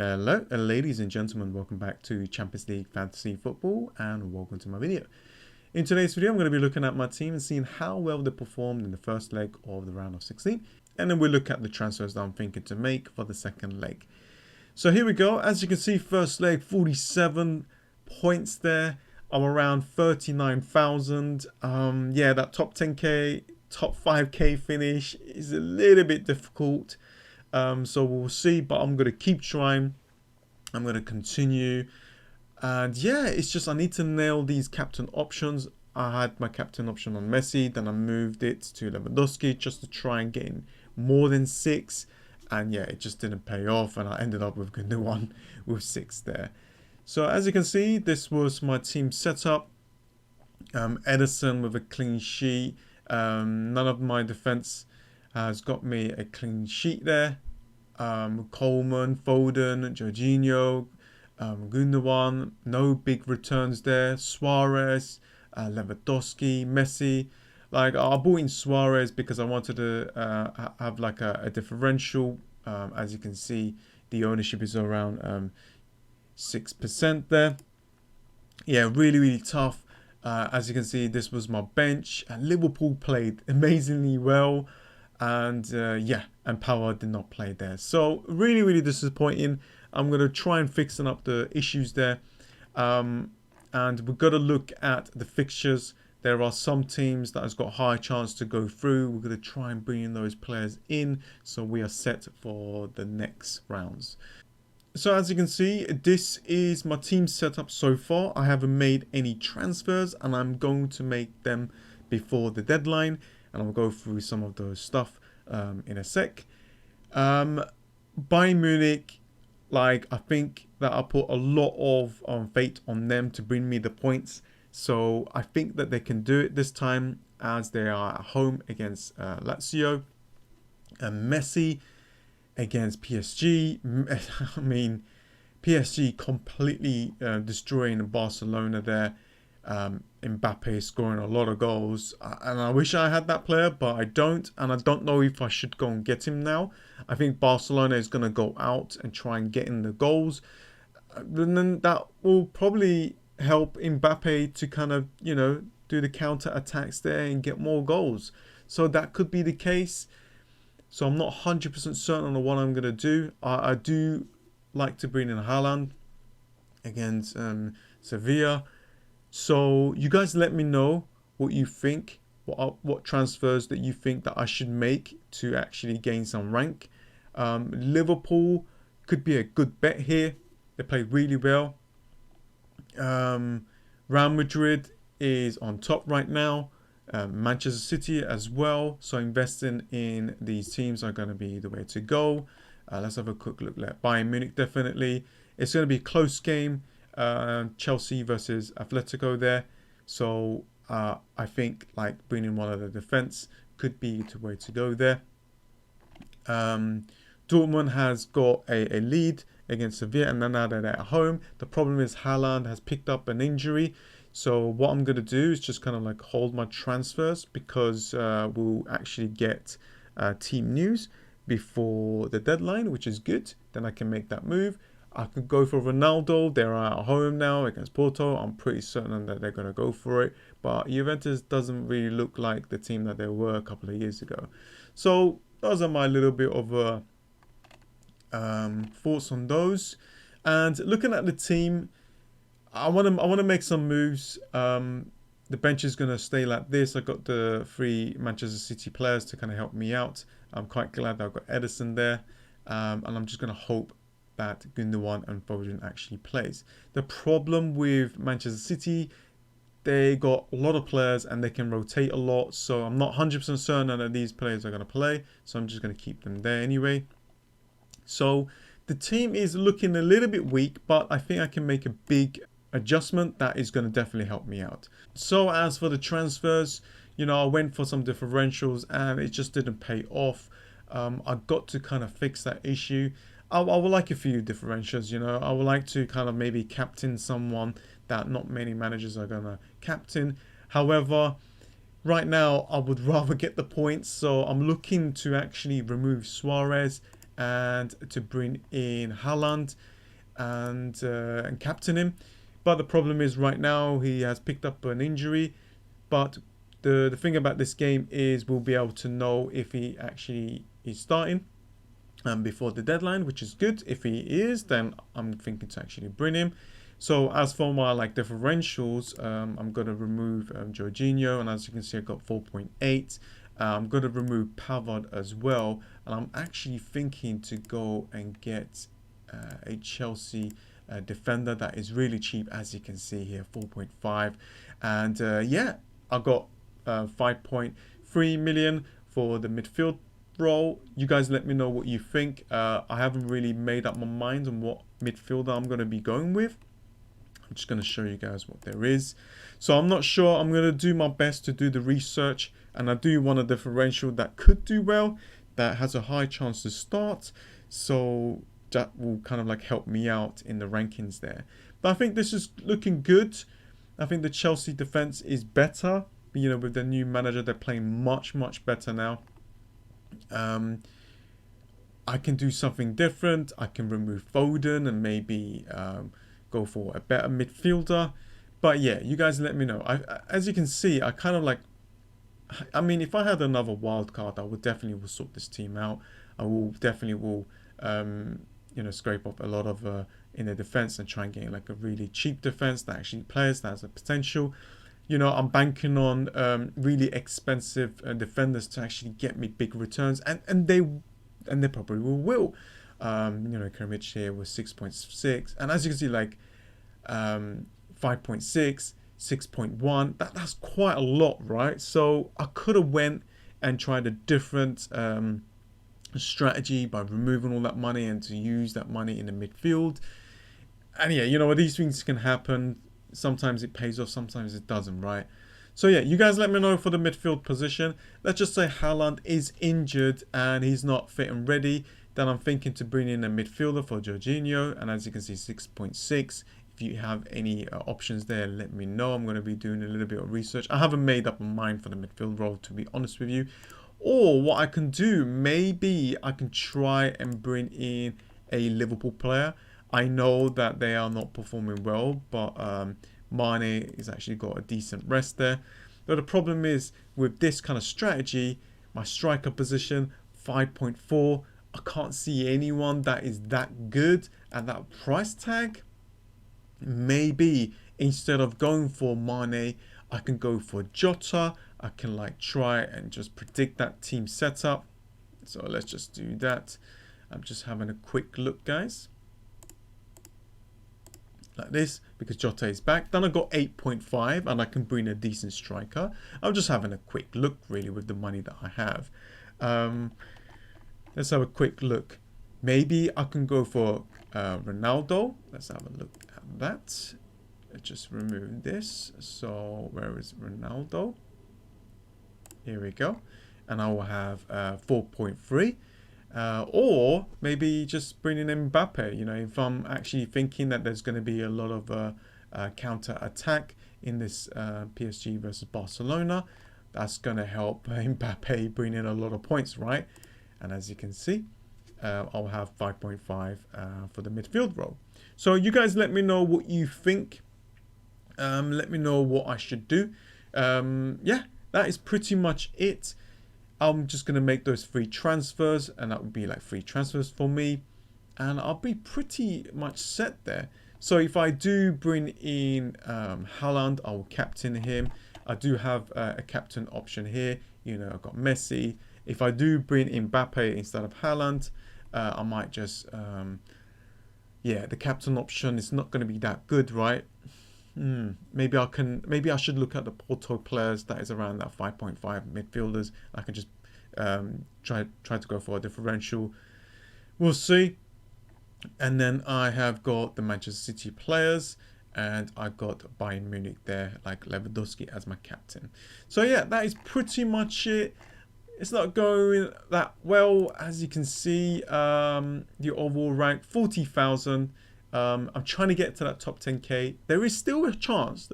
Hello, ladies and gentlemen, welcome back to Champions League Fantasy Football and welcome to my video. In today's video, I'm going to be looking at my team and seeing how well they performed in the first leg of the round of 16. And then we'll look at the transfers that I'm thinking to make for the second leg. So here we go. As you can see, first leg, 47 points there. I'm around 39,000. Yeah, that top 10k, top 5k finish is a little bit difficult. So we'll see, but I'm going to keep trying. I'm going to continue. And yeah, it's just I need to nail these captain options. I had my captain option on Messi, then I moved it to Lewandowski just to try and get in more than 6. And yeah, it just didn't pay off, and I ended up with Gundogan with 6 there. So as you can see, this was my team setup. Edison with a clean sheet. None of my defense has got me a clean sheet there. Coleman, Foden, Jorginho, Gundogan, no big returns there. Suarez, Lewandowski, Messi. Like, I bought in Suarez because I wanted to have like a differential. As you can see, the ownership is around 6% there. Yeah, really tough. As you can see, this was my bench. Liverpool played amazingly well. And yeah, and Power did not play there. So really disappointing. I'm going to try and fix up the issues there. And we've got to look at the fixtures. There are some teams that has got a high chance to go through. We're going to try and bring in those players in, so we are set for the next rounds. So as you can see, this is my team setup so far. I haven't made any transfers, and I'm going to make them before the deadline. And I'll go through some of those stuff in a sec. Bayern Munich, like, I think that I put a lot of faith on them to bring me the points. So I think that they can do it this time, as they are at home against Lazio. And Messi against PSG. I mean, PSG completely destroying Barcelona there. Mbappe scoring a lot of goals, and I wish I had that player, but I don't, and I don't know if I should go and get him now. I think Barcelona is going to go out and try and get in the goals, and then that will probably help Mbappe to kind of, you know, do the counter attacks there and get more goals. So that could be the case. So I'm not 100% certain on what I'm going to do. I do like to bring in Haaland against Sevilla. So you guys let me know what you think, what transfers that you think that I should make to actually gain some rank. Liverpool could be a good bet here. They played really well. Real Madrid is on top right now. Manchester City as well. So investing in these teams are going to be the way to go. Let's have a quick look at Bayern Munich. Definitely, it's going to be a close game. Chelsea versus Atletico there. So I think like bringing one of the defense could be the way to go there. Dortmund has got a lead against Sevilla, and then now they're at home. The problem is Haaland has picked up an injury. So what I'm going to do is just kind of like hold my transfers, because we'll actually get team news before the deadline, which is good. Then I can make that move. I could go for Ronaldo. They're at home now against Porto. I'm pretty certain that they're going to go for it. But Juventus doesn't really look like the team that they were a couple of years ago. So those are my little bit of thoughts on those. And looking at the team, I want to make some moves. The bench is going to stay like this. I got the 3 Manchester City players to kind of help me out. I'm quite glad that I've got Edison there. And I'm just going to hope that Gundogan and Foden actually plays. The problem with Manchester City, they got a lot of players and they can rotate a lot. So I'm not 100% certain that these players are going to play. So I'm just going to keep them there anyway. So the team is looking a little bit weak, but I think I can make a big adjustment that is going to definitely help me out. So as for the transfers, you know, I went for some differentials and it just didn't pay off. I got to kind of fix that issue. I would like a few differentials, you know. I would like to kind of maybe captain someone that not many managers are going to captain. However, right now I would rather get the points. So I'm looking to actually remove Suarez and to bring in Haaland and captain him. But the problem is right now he has picked up an injury. But the thing about this game is we'll be able to know if he actually is starting before the deadline, which is good. If he is, then I'm thinking to actually bring him. So as for my differentials, I'm going to remove Jorginho, and as you can see I got 4.8. I'm going to remove Pavard as well, and I'm actually thinking to go and get a Chelsea defender that is really cheap, as you can see here, 4.5. And yeah, I got 5.3 million for the midfield role. You guys let me know what you think. I haven't really made up my mind on what midfielder I'm going to be going with. I'm just going to show you guys what there is. So I'm not sure. I'm going to do my best to do the research, and I do want a differential that could do well, that has a high chance to start. So that will kind of help me out in the rankings there. But I think this is looking good. I think the Chelsea defense is better. You know, with the new manager, they're playing much better now. I can do something different. I can remove Foden and maybe go for a better midfielder. But yeah, you guys let me know. As you can see, I kind of I mean, if I had another wild card, I would definitely will sort this team out. I will definitely you know, scrape up a lot of in the defense and try and get a really cheap defense that actually plays, that has a potential. You know, I'm banking on really expensive defenders to actually get me big returns, and they probably will. You know, Kermich here was 6.6, and as you can see, 5.6, 6.1. That's quite a lot, right? So I could have went and tried a different strategy by removing all that money and to use that money in the midfield. And yeah, you know, these things can happen. Sometimes it pays off, sometimes it doesn't, right? So yeah, you guys let me know for the midfield position. Let's just say Haaland is injured and he's not fit and ready. Then I'm thinking to bring in a midfielder for Jorginho, and as you can see, 6.6. If you have any options there, let me know. I'm going to be doing a little bit of research. I haven't made up my mind for the midfield role, to be honest with you. Or what I can do, maybe I can try and bring in a Liverpool player. I know that they are not performing well, but Mane has actually got a decent rest there. But the problem is with this kind of strategy, my striker position, 5.4. I can't see anyone that is that good at that price tag. Maybe instead of going for Mane, I can go for Jota. I can try and just predict that team setup. So let's just do that. I'm just having a quick look, guys. Like this, because Jota is back. Then I got 8.5 and I can bring a decent striker. I'm just having a quick look really with the money that I have. Let's have a quick look. Maybe I can go for Ronaldo. Let's have a look at that. Let's just remove this. So where is Ronaldo? Here we go. And I will have 4.3. Or maybe just bring in Mbappe. You know, if I'm actually thinking that there's going to be a lot of counter attack in this PSG versus Barcelona, that's going to help Mbappe bring in a lot of points, right? And as you can see, I'll have 5.5 for the midfield role. So you guys let me know what you think. Let me know what I should do. Yeah, that is pretty much it. I'm just going to make those 3 transfers, and that would be 3 transfers for me, and I'll be pretty much set there. So if I do bring in Haaland, I will captain him. I do have a captain option here. You know, I've got Messi. If I do bring in Mbappe instead of Haaland, I might just yeah, the captain option is not going to be that good, right? Maybe I should look at the Porto players that is around that 5.5 midfielders. I can just try to go for a differential. We'll see. And then I have got the Manchester City players, and I got Bayern Munich there, Lewandowski as my captain. So yeah, that is pretty much it. It's not going that well, as you can see. The overall rank 40,000. I'm trying to get to that top 10k. There is still a chance.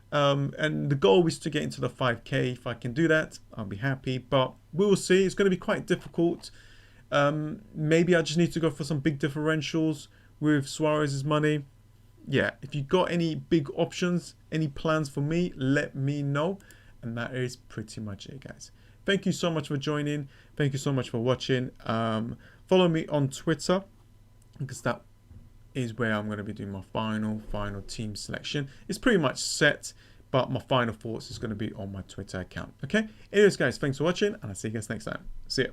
And the goal is to get into the 5k. If I can do that, I'll be happy. But we will see. It's going to be quite difficult. Maybe I just need to go for some big differentials with Suarez's money. Yeah, if you got any big options, any plans for me, let me know. And that is pretty much it, guys. Thank you so much for joining. Thank you so much for watching. Follow me on Twitter, because that is where I'm going to be doing my final team selection. It's pretty much set, but my final thoughts is going to be on my Twitter account. Okay? Anyways, guys, thanks for watching, and I'll see you guys next time. See ya.